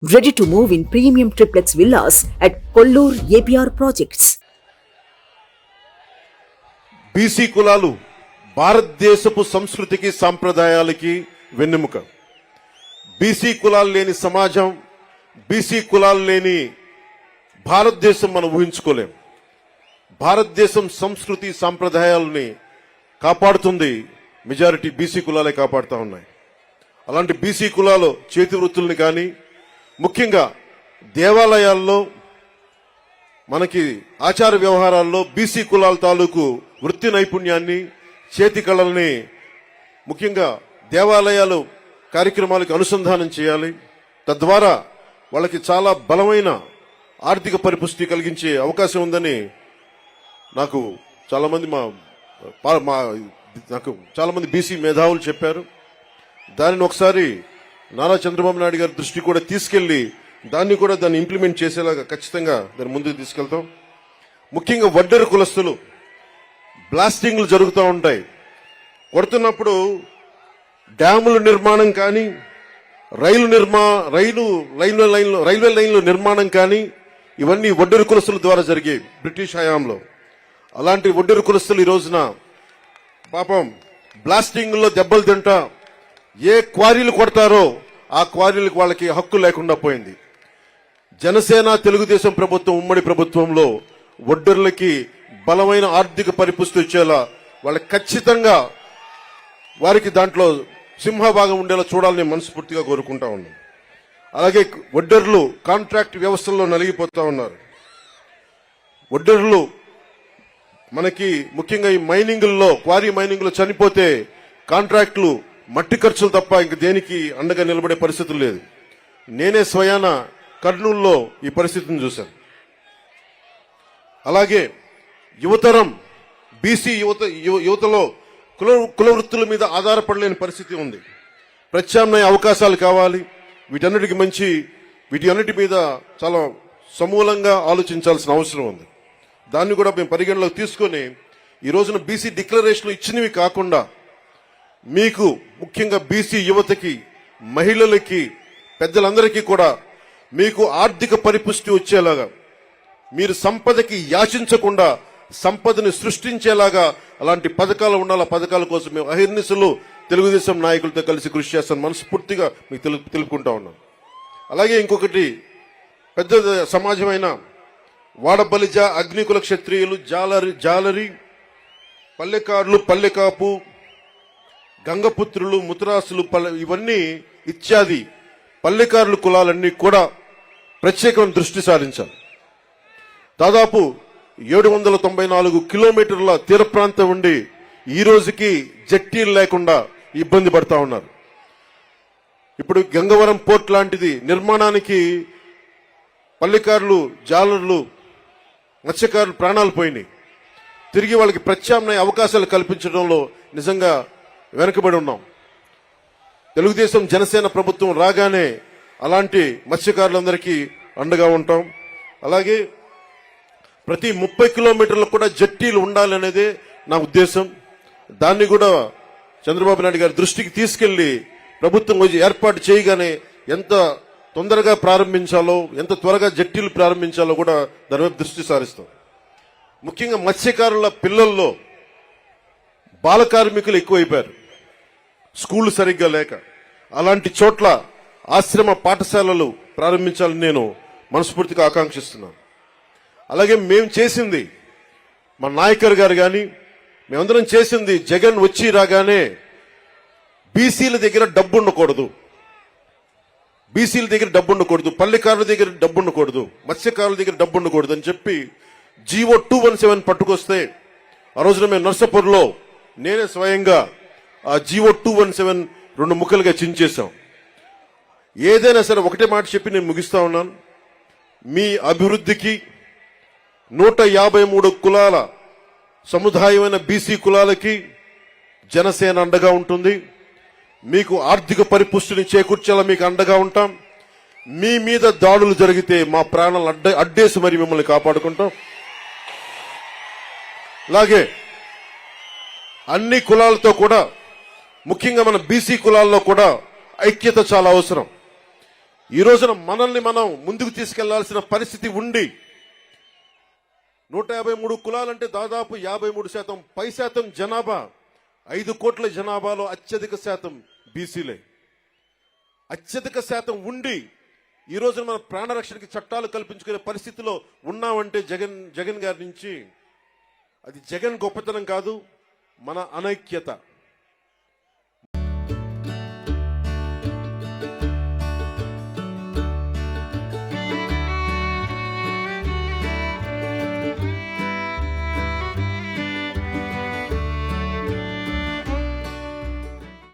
Ready to move in premium triplex villas at Kollur APR projects. BC కులాలు భారతదేశపు సంస్కృతికి సాంప్రదాయాలకి వెన్నెముక. బీసీ కులాలు లేని సమాజం, బీసీ కులాలు లేని భారతదేశం మనం ఊహించుకోలేం. భారతదేశం సంస్కృతి సాంప్రదాయాలని కాపాడుతుంది మెజారిటీ బీసీ కులాలే కాపాడుతూ ఉన్నాయి. అలాంటి బీసీ కులాలు చేతి వృత్తుల్ని కానీ, ముఖ్యంగా దేవాలయాల్లో మనకి ఆచార వ్యవహారాల్లో బీసీ కులాల తాలూకు వృత్తి నైపుణ్యాన్ని, చేతి కళల్ని ముఖ్యంగా దేవాలయాలు కార్యక్రమాలకు అనుసంధానం చేయాలి. తద్వారా వాళ్ళకి చాలా బలమైన ఆర్థిక పరిపుష్టి కలిగించే అవకాశం ఉందని నాకు చాలామంది బీసీ మేధావులు చెప్పారు. దానిని ఒకసారి నారా చంద్రబాబు నాయుడు గారి దృష్టి కూడా తీసుకెళ్లి దాన్ని ఇంప్లిమెంట్ చేసేలాగా ఖచ్చితంగా దాన్ని ముందుకు తీసుకెళ్తాం. ముఖ్యంగా వడ్డెర కులస్తులు బ్లాస్టింగ్లు జరుగుతూ ఉంటాయి. కొడుతున్నప్పుడు డ్యాముల నిర్మాణం కానీ, రైల్వే లైన్ల నిర్మాణం కానీ ఇవన్నీ వడ్డెర కులస్తుల ద్వారా జరిగాయి బ్రిటిష్ హయాంలో. అలాంటి వడ్డెర కులస్తులు ఈ రోజున పాపం బ్లాస్టింగ్ లో దెబ్బలు తింటా ఏ క్వారీలు కొడతారో ఆ క్వారీలకు వాళ్ళకి హక్కు లేకుండా పోయింది. జనసేన తెలుగుదేశం ప్రభుత్వం ఉమ్మడి ప్రభుత్వంలో వడ్డెర్లకి బలమైన ఆర్థిక పరిపుష్టి వచ్చేలా వాళ్ళకి ఖచ్చితంగా వారికి దాంట్లో సింహభాగం ఉండేలా చూడాలని మనస్ఫూర్తిగా కోరుకుంటా ఉన్నాం. అలాగే వడ్డెర్లు కాంట్రాక్ట్ వ్యవస్థల్లో నలిగిపోతా ఉన్నారు. వడ్డెర్లు మనకి ముఖ్యంగా ఈ క్వారీ మైనింగ్లో చనిపోతే కాంట్రాక్టులు మట్టి ఖర్చులు తప్ప ఇంక దేనికి అండగా నిలబడే పరిస్థితులు లేదు. నేనే స్వయాన కర్నూలులో ఈ పరిస్థితిని చూశాను. అలాగే యువతరం బీసీ యువతలో కుల వృత్తుల మీద ఆధారపడలేని పరిస్థితి ఉంది. ప్రత్యామ్నాయ అవకాశాలు కావాలి. వీటి మీద చాలా సమూలంగా ఆలోచించాల్సిన అవసరం ఉంది. దాన్ని కూడా మేము పరిగణలోకి తీసుకొని ఈ రోజున బీసీ డిక్లరేషన్లు ఇచ్చినవి కాకుండా మీకు ముఖ్యంగా బీసీ యువతకి, మహిళలకి, పెద్దలందరికీ కూడా మీకు ఆర్థిక పరిపుష్టి వచ్చేలాగా, మీరు సంపదకి యాచించకుండా సంపదని సృష్టించేలాగా అలాంటి పథకాలు ఉండాలి. ఆ పథకాల కోసం మేము అహిర్నిశలు తెలుగుదేశం నాయకులతో కలిసి కృషి చేస్తాను మనస్ఫూర్తిగా మీకు తెలుపుకుంటా ఉన్నాం. అలాగే ఇంకొకటి పెద్ద సమాజమైన వాడబలిజ, అగ్నికుల క్షత్రియులు, జాలరి, పల్లెకారులు, పల్లెకాపు, గంగపుత్రులు, ముతరాసులు, ఇవన్నీ ఇత్యాది పల్లెకారుల కులాలన్నీ కూడా ప్రత్యేకమైన దృష్టి సారించాలి. దాదాపు 794 కిలోమీటర్ల తీర ప్రాంతం ఉండి ఈ రోజుకి జట్టీలు లేకుండా ఇబ్బంది పడతా ఉన్నారు. ఇప్పుడు గంగవరం పోర్ట్ లాంటిది నిర్మాణానికి పల్లెకారులు, జాలర్లు, మత్స్యకారులు ప్రాణాలు పోయినాయి. తిరిగి వాళ్ళకి ప్రత్యామ్నాయ అవకాశాలు కల్పించడంలో నిజంగా వెనుకబడి ఉన్నాం. తెలుగుదేశం జనసేన ప్రభుత్వం రాగానే అలాంటి మత్స్యకారులందరికీ అండగా ఉంటాం. అలాగే ప్రతి 30 కిలోమీటర్లకు కూడా జట్టీలు ఉండాలనేదే నా ఉద్దేశం. దాన్ని కూడా చంద్రబాబు నాయుడు గారి దృష్టికి తీసుకెళ్లి ప్రభుత్వం ఏర్పాటు చేయగానే ఎంత తొందరగా ప్రారంభించాలో, ఎంత త్వరగా జట్టీలు ప్రారంభించాలో కూడా దాని వైపు దృష్టి సారిస్తాం. ముఖ్యంగా మత్స్యకారుల పిల్లల్లో బాల కార్మికులు ఎక్కువైపోయారు, స్కూళ్లు సరిగ్గా లేక. అలాంటి చోట్ల ఆశ్రమ పాఠశాలలు ప్రారంభించాలని నేను మనస్ఫూర్తిగా ఆకాంక్షిస్తున్నాను. అలాగే మేము చేసింది, మా నాయకర్ గారు కానీ మేమందరం చేసింది, జగన్ వచ్చి రాగానే బీసీల దగ్గర డబ్బు ఉండకూడదు, పల్లెకారుల దగ్గర డబ్బు ఉండకూడదు, మత్స్యకారుల దగ్గర డబ్బు ఉండకూడదు అని చెప్పి జీవో 217 పట్టుకొస్తే ఆ రోజున మేము నర్సాపూర్లో నేనే స్వయంగా ఆ జీవో 217 2 ముక్కలుగా చించేశాం. ఏదైనా సరే ఒకటే మాట చెప్పి నేను ముగిస్తా ఉన్నాను. మీ అభివృద్ధికి 153 కులాల సముదాయమైన బీసీ కులాలకి జనసేన అండగా ఉంటుంది. మీకు ఆర్థిక పరిపుష్టిని చేకూర్చేలా మీకు అండగా ఉంటాం. మీ మీద దాడులు జరిగితే మా ప్రాణాలు అడ్డేసి మరి మిమ్మల్ని కాపాడుకుంటాం. అలాగే అన్ని కులాలతో కూడా, ముఖ్యంగా మన బీసీ కులాల్లో కూడా ఐక్యత చాలా అవసరం. ఈ రోజున మనల్ని మనం ముందుకు తీసుకెళ్లాల్సిన పరిస్థితి ఉండి 153 కులాలంటే దాదాపు 53% పై శాతం జనాభా 5 కోట్ల జనాభాలో అత్యధిక శాతం బీసీలే. అత్యధిక శాతం ఉండి ఈ రోజున మన ప్రాణరక్షణకి చట్టాలు కల్పించుకునే పరిస్థితిలో ఉన్నామంటే జగన్ గారి నుంచి అది జగన్ గొప్పతనం కాదు, మన అనైక్యత.